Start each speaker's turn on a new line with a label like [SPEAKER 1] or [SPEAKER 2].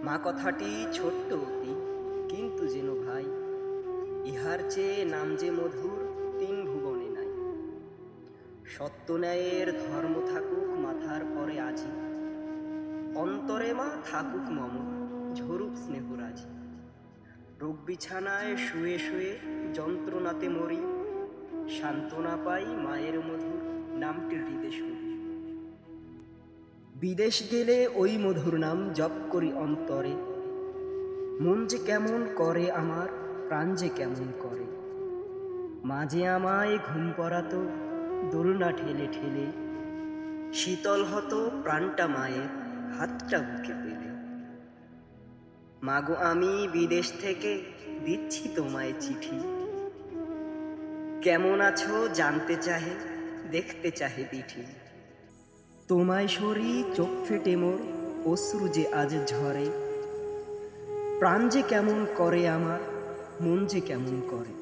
[SPEAKER 1] মা কথাটি ছোট্ট অতি, কিন্তু যেন ভাই, ইহার চেয়ে নাম যে মধুর তিন ভুবনে নাই। সত্য ন্যায়ের ধর্ম থাকুক মাথার পরে আজি, অন্তরে মা থাকুক মম ঝরুক স্নেহরাজি। রোগ বিছানায় শুয়ে শুয়ে যন্ত্রণাতে মরি, সান্ত্বনা পাই মায়ের মধুর নামটি হৃদে শুনি। বিদেশ গেলে ওই মধুর নাম জপ করি অন্তরে, মন যে কেমন করে আমার, প্রাণ যে কেমন করে। মাঝে আমায় ঘুম পড়াতো দোলনা ঠেলে ঠেলে, শীতল হতো প্রাণটা মায়ের হাতটা বুকে পেলে। মাগো আমি বিদেশ থেকে দিচ্ছি তোমায় চিঠি, কেমন আছো জানতে চাহে, দেখতে চাহে দিঠি। তোমায় সরি চোখ ফেটে মোর অশ্রু যে আজ ঝরে, প্রাণ যে কেমন করে আমার, মন যে কেমন করে।